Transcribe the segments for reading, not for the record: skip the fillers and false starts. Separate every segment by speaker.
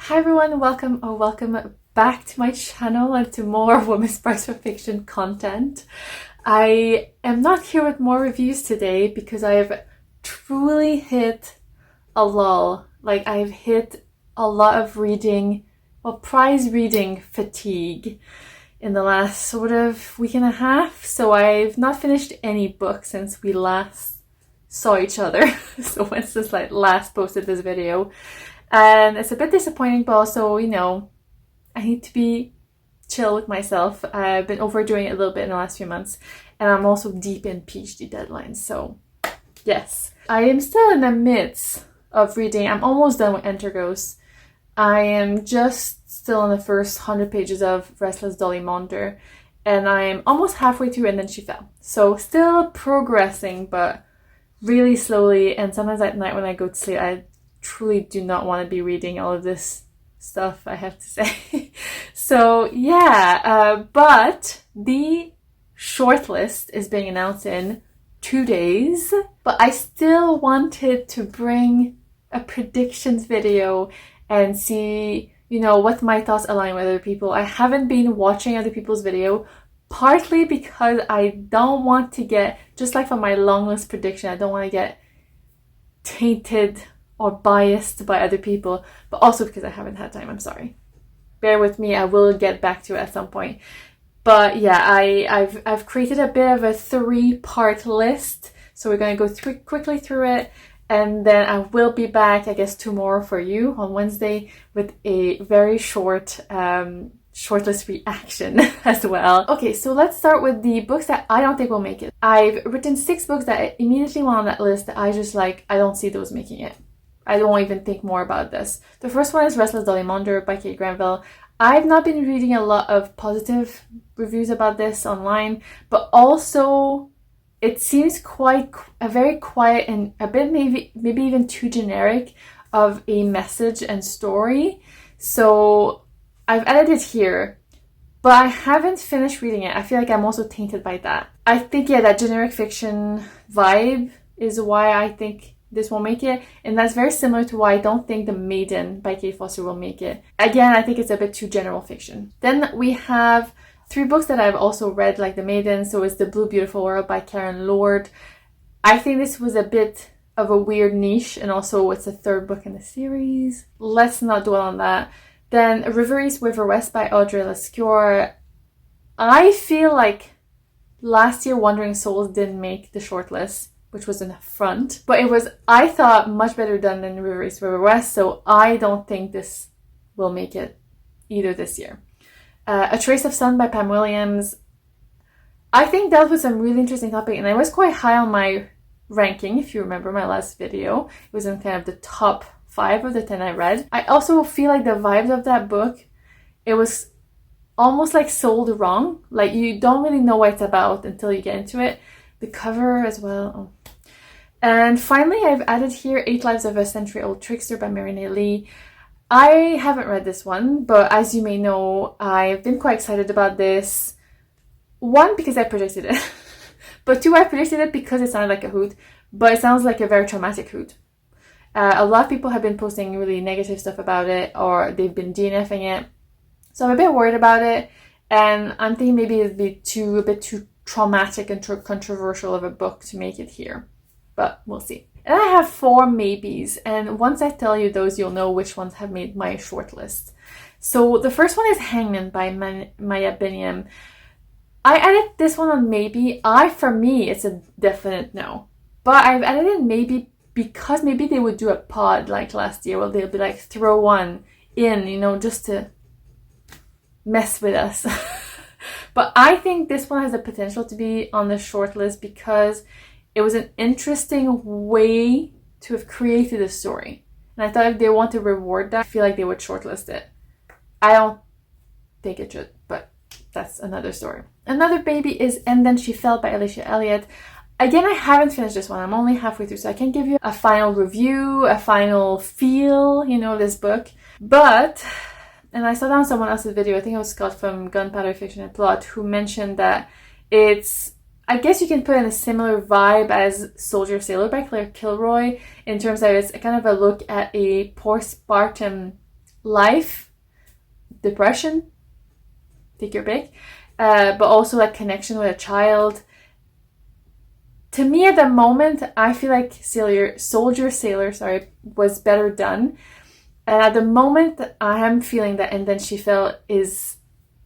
Speaker 1: Hi everyone, welcome back to my channel and to more Women's Prize for Fiction content. I am not here with more reviews today because I have truly hit a lull. Like, I've hit a lot of reading, prize reading fatigue in the last sort of week and a half. So I've not finished any books since we last saw each other. So since I last posted this video. And it's a bit disappointing, but also, I need to be chill with myself. I've been overdoing it a little bit in the last few months, and I'm also deep in PhD deadlines. So, yes. I am still in the midst of reading. I'm almost done with Entergos. I am just still on the first 100 pages of Restless Dolly Maunder, and I'm almost halfway through, and then she fell. So, still progressing, but really slowly, and sometimes at night when I go to sleep, I truly do not want to be reading all of this stuff, I have to say. So yeah, but the shortlist is being announced in 2 days, but I still wanted to bring a predictions video and see, what my thoughts align with other people. I haven't been watching other people's video, partly because I don't want to get, just like for my long list prediction, I don't want to get tainted or biased by other people, but also because I haven't had time. I'm sorry. Bear with me, I will get back to it at some point. But yeah, I've created a bit of a 3-part list, so we're going to go quickly through it, and then I will be back, I guess, tomorrow for you on Wednesday with a very short shortlist reaction as well. Okay, so let's start with the books that I don't think will make it. I've written 6 books that I immediately went on that list that I just I don't see those making it. I don't even think more about this. The first one is Restless Dolly Maunder by Kate Granville. I've not been reading a lot of positive reviews about this online, but also it seems quite a very quiet and a bit maybe even too generic of a message and story. So I've added it here, but I haven't finished reading it. I feel like I'm also tainted by that. I think, that generic fiction vibe is why I think this won't make it, and that's very similar to why I don't think The Maiden by Kate Foster will make it. Again, I think it's a bit too general fiction. Then we have 3 books that I've also read, like The Maiden. So it's The Blue Beautiful World by Karen Lord. I think this was a bit of a weird niche, and also it's the 3rd book in the series. Let's not dwell on that. Then River East, River West by Audrey Lescure. I feel like last year Wandering Souls didn't make the shortlist, which was an affront. But it was, I thought, much better done than River East, River West, so I don't think this will make it either this year. A Trace of Sun by Pam Williams. I think that was a really interesting topic, and I was quite high on my ranking, if you remember my last video. It was in kind of the top 5 of the 10 I read. I also feel like the vibes of that book, it was almost like sold wrong. Like, you don't really know what it's about until you get into it. The cover as well. And finally, I've added here 8 Lives of a Century-Old Trickster by Marinette Lee. I haven't read this one, but as you may know, I've been quite excited about this. 1, because I predicted it. But 2, I predicted it because it sounded like a hoot, but it sounds like a very traumatic hoot. A lot of people have been posting really negative stuff about it, or they've been DNFing it. So I'm a bit worried about it, and I'm thinking maybe it'd be a bit too traumatic and controversial of a book to make it here, but we'll see. And I have 4 maybes, and once I tell you those, you'll know which ones have made my shortlist. So the first one is Hangman by Maya Binyam. I added this one on maybe. For me, it's a definite no, but I've added it maybe because maybe they would do a pod like last year where they'll be like, throw one in, just to mess with us. But I think this one has the potential to be on the shortlist because it was an interesting way to have created a story. And I thought if they want to reward that, I feel like they would shortlist it. I don't think it should, but that's another story. Another baby is And Then She Fell by Alicia Elliott. Again, I haven't finished this one. I'm only halfway through, so I can't give you a final review, a final feel, of this book. But... and I saw that on someone else's video, I think it was Scott from Gunpowder Fiction and Plot, who mentioned that it's, I guess you can put in a similar vibe as Soldier Sailor by Claire Kilroy, in terms of it's kind of a look at a postpartum life, depression, take your pick, but also like connection with a child. To me at the moment, I feel like Soldier Sailor was better done. And at the moment, I am feeling that And Then She Fell is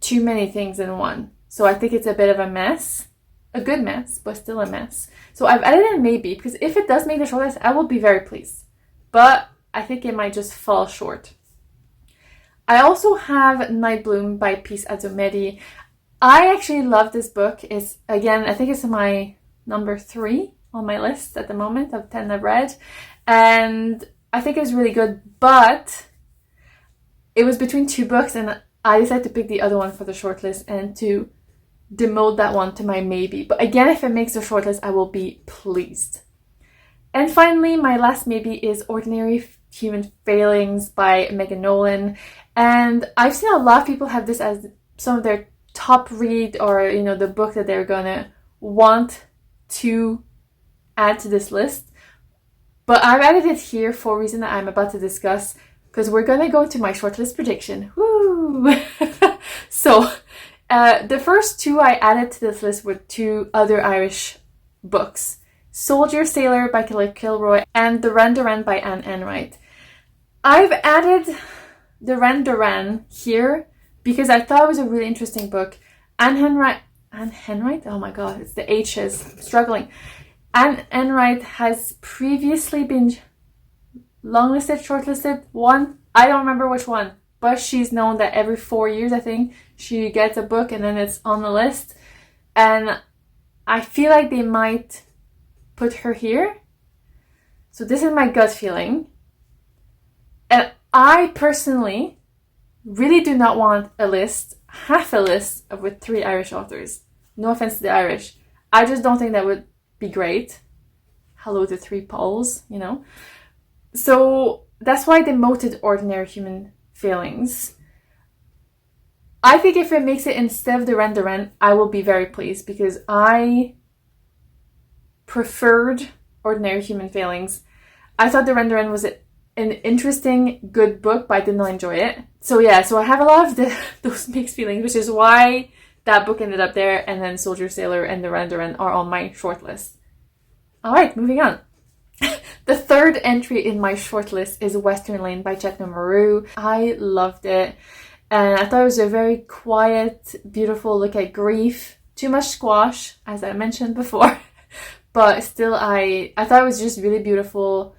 Speaker 1: too many things in one. So I think it's a bit of a mess. A good mess, but still a mess. So I've added in maybe, because if it does make the shortlist, I will be very pleased. But I think it might just fall short. I also have Night Bloom by Peace Azumedi. I actually love this book. It's, again, I think it's my number 3 on my list at the moment of 10 I've read. And I think it was really good, but it was between 2 books and I decided to pick the other one for the shortlist and to demote that one to my maybe. But again, if it makes the shortlist, I will be pleased. And finally, my last maybe is Ordinary Human Failings by Megan Nolan. And I've seen a lot of people have this as some of their top read, or, you know, the book that they're gonna want to add to this list. But I've added it here for a reason that I'm about to discuss, because we're gonna go to my shortlist prediction. Woo! So, the first 2 I added to this list were 2 other Irish books. Soldier Sailor by Kelly Kilroy and Duran Duran by Anne Enright. I've added Duran Duran here because I thought it was a really interesting book. Anne Enright? Oh my god, it's the H's. I'm struggling. Anne Enright has previously been longlisted, shortlisted, one. I don't remember which one, but she's known that every 4 years, I think, she gets a book and then it's on the list. And I feel like they might put her here. So this is my gut feeling. And I personally really do not want half a list with 3 Irish authors. No offense to the Irish. I just don't think that would be great. Hello to 3 Pauls, you know. So that's why I demoted Ordinary Human Failings. I think if it makes it instead of Duran Duran, I will be very pleased, because I preferred Ordinary Human Failings. I thought Duran Duran was an interesting, good book, but I did not enjoy it. So yeah, so I have a lot of those mixed feelings, which is why that book ended up there, and then Soldier Sailor and Duran Duran are on my shortlist. Alright, moving on. The third entry in my shortlist is Western Lane by Chetna Maru. I loved it, and I thought it was a very quiet, beautiful look at grief. Too much squash, as I mentioned before, but still I thought it was just really beautiful,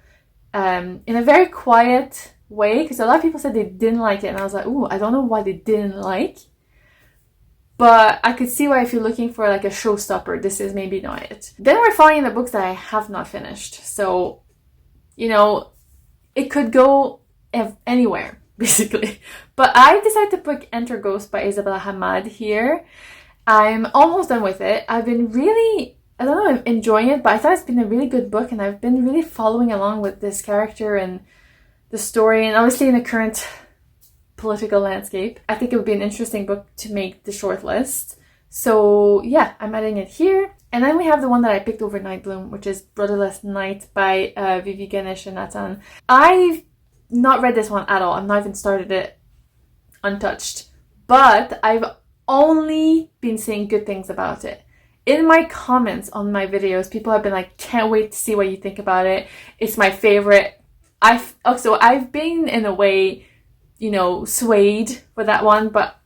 Speaker 1: in a very quiet way, because a lot of people said they didn't like it, and I was like, ooh, I don't know why they didn't like. But I could see why, if you're looking for like a showstopper, this is maybe not it. Then we're following the books that I have not finished. So, you know, it could go anywhere, basically. But I decided to put Enter Ghost by Isabella Hamad here. I'm almost done with it. I've been really, I don't know, enjoying it, but I thought it's been a really good book, and I've been really following along with this character and the story, and obviously in the current political landscape, I think it would be an interesting book to make the short list. So yeah, I'm adding it here. And then we have the one that I picked over Night Bloom, which is Brotherless Night by Vivi Ganesh and Nathan. I've not read this one at all. I've not even started it untouched. But I've only been saying good things about it. In my comments on my videos, people have been like, can't wait to see what you think about it. It's my favorite. I've been, in a way, you know, swayed with that one, but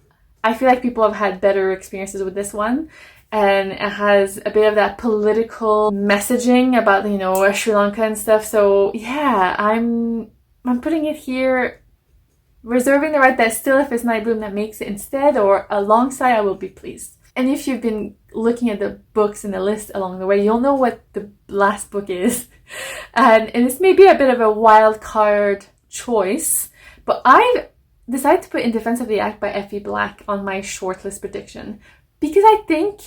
Speaker 1: I feel like people have had better experiences with this one, and it has a bit of that political messaging about, you know, Sri Lanka and stuff. So yeah, I'm putting it here, reserving the right that still, if it's Night Bloom that makes it instead or alongside, I will be pleased. And if you've been looking at the books in the list along the way, you'll know what the last book is. And this may be a bit of a wild card choice, but I've decided to put In Defense of the Act by Effie Black on my shortlist prediction, because I think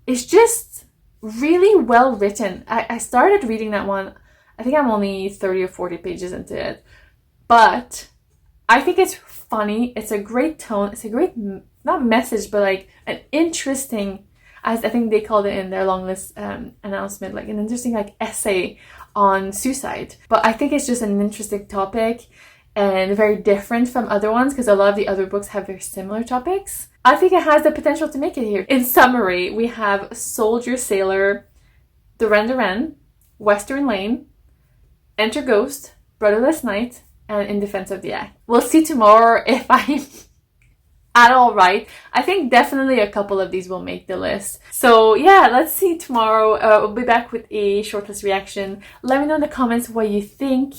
Speaker 1: it's just really well written. I started reading that one, I think I'm only 30 or 40 pages into it, but I think it's funny, it's a great tone, it's a great, not message, but like an interesting, as I think they called it in their long list announcement, like an interesting like essay on suicide. But I think it's just an interesting topic, and very different from other ones because a lot of the other books have very similar topics. I think it has the potential to make it here. In summary, we have Soldier Sailor, Duran, Western Lane, Enter Ghost, Brotherless Night, and In Defense of the Act. We'll see tomorrow if I'm at all right. I think definitely a couple of these will make the list. So yeah, let's see tomorrow. We'll be back with a shortlist reaction. Let me know in the comments what you think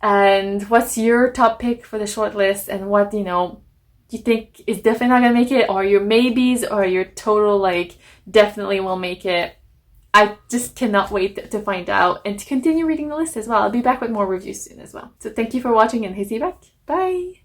Speaker 1: and what's your top pick for the shortlist, and what, you know, you think is definitely not gonna make it, or your maybes, or your total like definitely will make it. I just cannot wait to find out and to continue reading the list as well. I'll be back with more reviews soon as well. So thank you for watching, and see you back. Bye!